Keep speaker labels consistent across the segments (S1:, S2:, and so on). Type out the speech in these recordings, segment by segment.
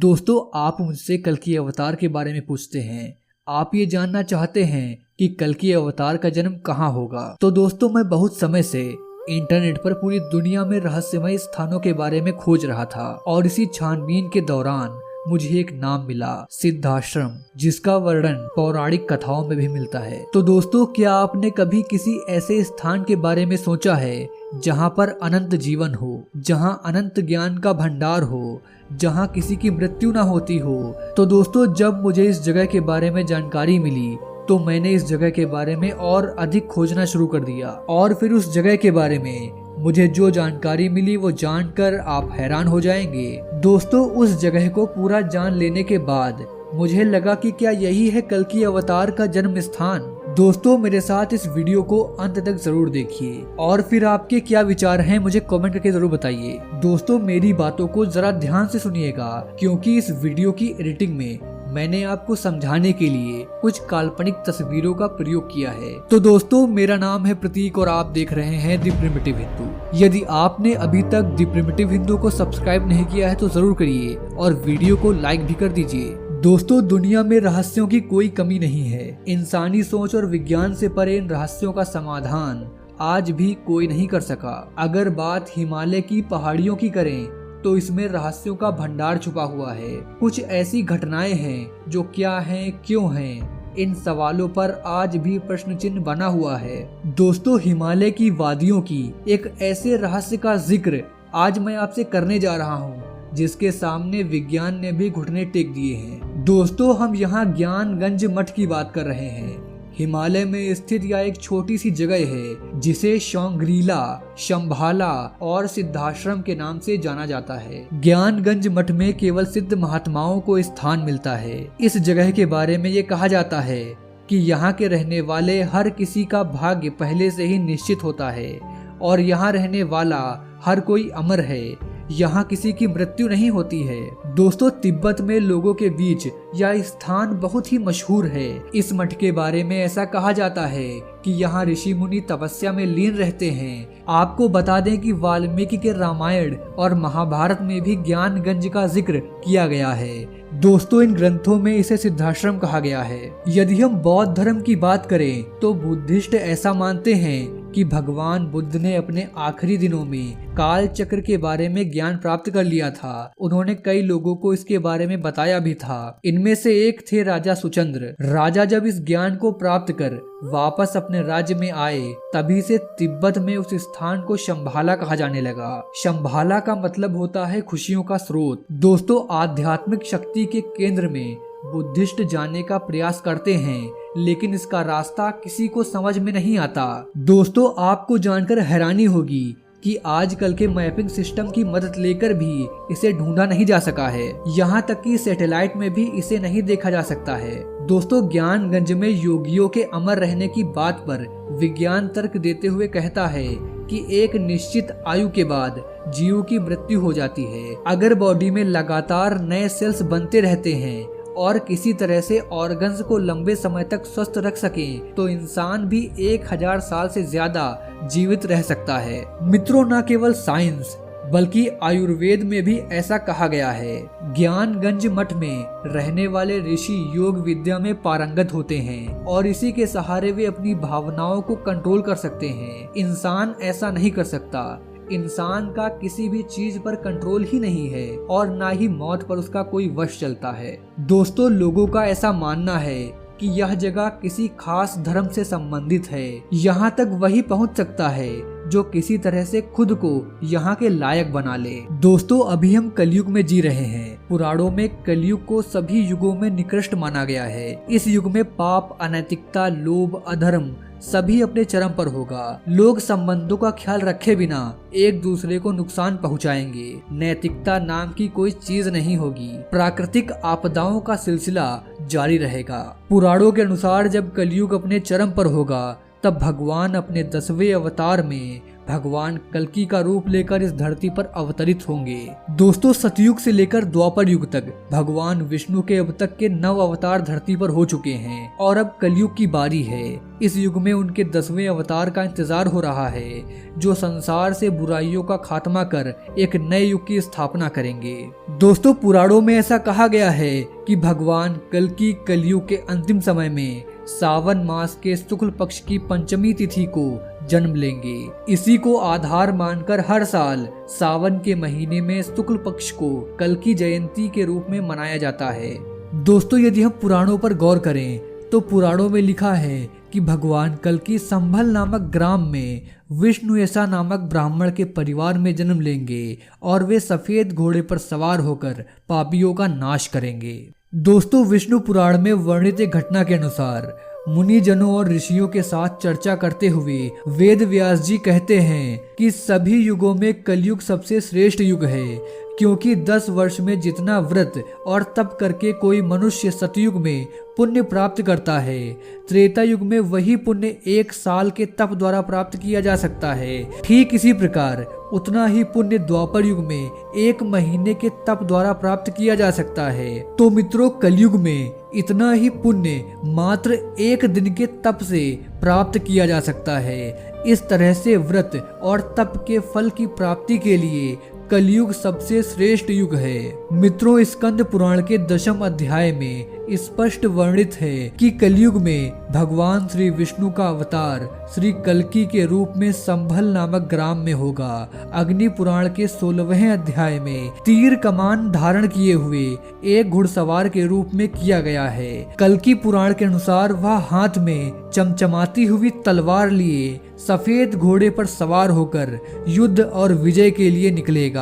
S1: दोस्तों, आप मुझसे कल्कि अवतार के बारे में पूछते हैं। आप ये जानना चाहते हैं कि कल्कि अवतार का जन्म कहाँ होगा। तो दोस्तों, मैं बहुत समय से इंटरनेट पर पूरी दुनिया में रहस्यमय स्थानों के बारे में खोज रहा था और इसी छानबीन के दौरान मुझे एक नाम मिला, सिद्धाश्रम, जिसका वर्णन पौराणिक कथाओं में भी मिलता है। तो दोस्तों, क्या आपने कभी किसी ऐसे स्थान के बारे में सोचा है जहाँ पर अनंत जीवन हो, जहाँ अनंत ज्ञान का भंडार हो, जहाँ किसी की मृत्यु ना होती हो? तो दोस्तों, जब मुझे इस जगह के बारे में जानकारी मिली तो मैंने इस जगह के बारे में और अधिक खोजना शुरू कर दिया और फिर उस जगह के बारे में मुझे जो जानकारी मिली वो जानकर आप हैरान हो जाएंगे। दोस्तों, उस जगह को पूरा जान लेने के बाद मुझे लगा कि क्या यही है कल्कि अवतार का जन्म स्थान। दोस्तों, मेरे साथ इस वीडियो को अंत तक जरूर देखिए और फिर आपके क्या विचार हैं मुझे कमेंट करके जरूर बताइए। दोस्तों, मेरी बातों को जरा ध्यान से सुनिएगा क्योंकि इस वीडियो की एडिटिंग में मैंने आपको समझाने के लिए कुछ काल्पनिक तस्वीरों का प्रयोग किया है। तो दोस्तों, मेरा नाम है प्रतीक और आप देख रहे हैं द प्रिमिटिव हिंदू। यदि आपने अभी तक द प्रिमिटिव हिंदू को सब्सक्राइब नहीं किया है तो जरूर करिए और वीडियो को लाइक भी कर दीजिए। दोस्तों, दुनिया में रहस्यों की कोई कमी नहीं है। इंसानी सोच और विज्ञान से परे इन रहस्यों का समाधान आज भी कोई नहीं कर सका। अगर बात हिमालय की पहाड़ियों की करें तो इसमें रहस्यों का भंडार छुपा हुआ है। कुछ ऐसी घटनाएं हैं जो क्या हैं, क्यों हैं, इन सवालों पर आज भी प्रश्न चिन्ह बना हुआ है। दोस्तों, हिमालय की वादियों की एक ऐसे रहस्य का जिक्र आज मैं आपसे करने जा रहा हूँ जिसके सामने विज्ञान ने भी घुटने टेक दिए हैं। दोस्तों, हम यहाँ ज्ञानगंज मठ की बात कर रहे हैं। हिमालय में स्थित यह एक छोटी सी जगह है जिसे शौंग्रीला, शंभाला और सिद्धाश्रम के नाम से जाना जाता है। ज्ञानगंज मठ में केवल सिद्ध महात्माओं को स्थान मिलता है। इस जगह के बारे में ये कहा जाता है कि यहाँ के रहने वाले हर किसी का भाग्य पहले से ही निश्चित होता है और यहाँ रहने वाला हर कोई अमर है। यहाँ किसी की मृत्यु नहीं होती है। दोस्तों, तिब्बत में लोगों के बीच यह स्थान बहुत ही मशहूर है। इस मठ के बारे में ऐसा कहा जाता है कि यहाँ ऋषि मुनि तपस्या में लीन रहते हैं। आपको बता दें कि वाल्मीकि के रामायण और महाभारत में भी ज्ञानगंज का जिक्र किया गया है। दोस्तों, इन ग्रंथों में इसे सिद्धाश्रम कहा गया है। यदि हम बौद्ध धर्म की बात करें तो बुद्धिस्ट ऐसा मानते हैं कि भगवान बुद्ध ने अपने आखिरी दिनों में काल चक्र के बारे में ज्ञान प्राप्त कर लिया था। उन्होंने कई लोगों को इसके बारे में बताया भी था। इनमें से एक थे राजा सुचंद्र। राजा जब इस ज्ञान को प्राप्त कर वापस अपने राज्य में आए तभी से तिब्बत में उस स्थान को शंभाला कहा जाने लगा। शंभाला का मतलब होता है खुशियों का स्रोत। दोस्तों, आध्यात्मिक शक्ति के केंद्र में बुद्धिस्ट जाने का प्रयास करते हैं लेकिन इसका रास्ता किसी को समझ में नहीं आता। दोस्तों, आपको जानकर हैरानी होगी कि आजकल के मैपिंग सिस्टम की मदद लेकर भी इसे ढूंढा नहीं जा सका है। यहाँ तक कि सैटेलाइट में भी इसे नहीं देखा जा सकता है। दोस्तों, ज्ञानगंज में योगियों के अमर रहने की बात पर विज्ञान तर्क देते हुए कहता है कि एक निश्चित आयु के बाद जीव की मृत्यु हो जाती है। अगर बॉडी में लगातार नए सेल्स बनते रहते हैं और किसी तरह से ऑर्गन्स को लंबे समय तक स्वस्थ रख सकें तो इंसान भी 1000 साल से ज्यादा जीवित रह सकता है। मित्रों, न केवल साइंस बल्कि आयुर्वेद में भी ऐसा कहा गया है। ज्ञानगंज मठ में रहने वाले ऋषि योग विद्या में पारंगत होते हैं और इसी के सहारे वे अपनी भावनाओं को कंट्रोल कर सकते हैं। इंसान ऐसा नहीं कर सकता। इंसान का किसी भी चीज पर कंट्रोल ही नहीं है और ना ही मौत पर उसका कोई वश चलता है। दोस्तों, लोगों का ऐसा मानना है कि यह जगह किसी खास धर्म से संबंधित है। यहाँ तक वही पहुँच सकता है जो किसी तरह से खुद को यहाँ के लायक बना ले। दोस्तों, अभी हम कलयुग में जी रहे हैं। पुराणों में कलयुग को सभी युगों में निकृष्ट माना गया है। इस युग में पाप, अनैतिकता, लोभ, अधर्म सभी अपने चरम पर होगा। लोग संबंधों का ख्याल रखे बिना एक दूसरे को नुकसान पहुंचाएंगे। नैतिकता नाम की कोई चीज नहीं होगी। प्राकृतिक आपदाओं का सिलसिला जारी रहेगा। पुराणों के अनुसार जब कलयुग अपने चरम पर होगा तब भगवान अपने 10वें अवतार में भगवान कल्कि का रूप लेकर इस धरती पर अवतरित होंगे। दोस्तों, सतयुग से लेकर द्वापर युग तक भगवान विष्णु के अब तक के 9 अवतार धरती पर हो चुके हैं और अब कलयुग की बारी है। इस युग में उनके 10वें अवतार का इंतजार हो रहा है, जो संसार से बुराइयों का खात्मा कर एक नए युग की स्थापना करेंगे। दोस्तों, पुराणों में ऐसा कहा गया है कि भगवान कल्कि कलयुग के अंतिम समय में सावन मास के शुक्ल पक्ष की पंचमी तिथि को जन्म लेंगे। इसी को आधार मानकर हर साल सावन के महीने में शुक्ल पक्ष को कल्कि जयंती के रूप में मनाया जाता है। दोस्तों, यदि हम पुराणों पर गौर करें तो पुराणों में लिखा है कि भगवान कल्कि संभल नामक ग्राम में विष्णु ऐसा नामक ब्राह्मण के परिवार में जन्म लेंगे और वे सफेद घोड़े पर सवार होकर पापियों का नाश करेंगे। दोस्तों, विष्णु पुराण में वर्णित एक घटना के अनुसार मुनि जनों और ऋषियों के साथ चर्चा करते हुए वेद व्यास जी कहते हैं कि सभी युगों में कलयुग सबसे श्रेष्ठ युग है, क्योंकि 10 वर्ष में जितना व्रत और तप करके कोई मनुष्य सतयुग में पुण्य प्राप्त करता है, त्रेता युग में वही पुण्य 1 साल के तप द्वारा प्राप्त किया जा सकता है। ठीक इसी प्रकार उतना ही पुण्य द्वापर युग में 1 महीने के तप द्वारा प्राप्त किया जा सकता है। तो मित्रों, कलयुग में इतना ही पुण्य मात्र 1 दिन के तप से प्राप्त किया जा सकता है। इस तरह से व्रत और तप के फल की प्राप्ति के लिए कलयुग सबसे श्रेष्ठ युग है। मित्रों, स्कंद पुराण के 10वें अध्याय में स्पष्ट वर्णित है कि कलयुग में भगवान श्री विष्णु का अवतार श्री कल्कि के रूप में संभल नामक ग्राम में होगा। अग्नि पुराण के 16वें अध्याय में तीर कमान धारण किए हुए एक घुड़सवार के रूप में किया गया है। कल्कि पुराण के अनुसार वह हाथ में चमचमाती हुई तलवार लिए सफेद घोड़े पर सवार होकर युद्ध और विजय के लिए निकलेगा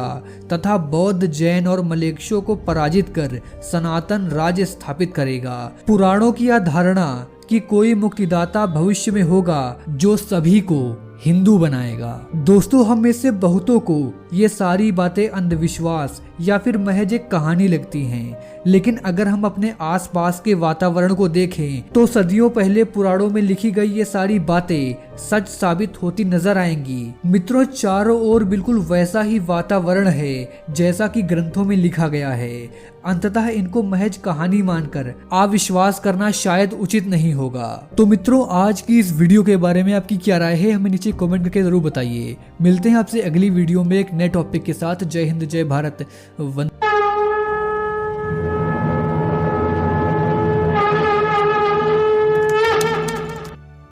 S1: तथा बौद्ध, जैन और मलेच्छों को पराजित कर सनातन राज्य स्थापित करेगा। पुराणों की यह धारणा कि कोई मुक्तिदाता भविष्य में होगा जो सभी को हिंदू बनाएगा। दोस्तों, हम में से बहुतों को ये सारी बातें अंधविश्वास या फिर महज एक कहानी लगती हैं, लेकिन अगर हम अपने आसपास के वातावरण को देखें तो सदियों पहले पुराणों में लिखी गई ये सारी बातें सच साबित होती नजर आएंगी। मित्रों, चारों ओर बिल्कुल वैसा ही वातावरण है जैसा कि ग्रंथों में लिखा गया है। अंततः इनको महज कहानी मानकर अविश्वास करना शायद उचित नहीं होगा। तो मित्रों, आज की इस वीडियो के बारे में आपकी क्या राय है, हमें नीचे कमेंट करके जरूर बताइए। मिलते हैं आपसे अगली वीडियो में एक नए टॉपिक के साथ। जय हिंद, जय भारत, वंदे।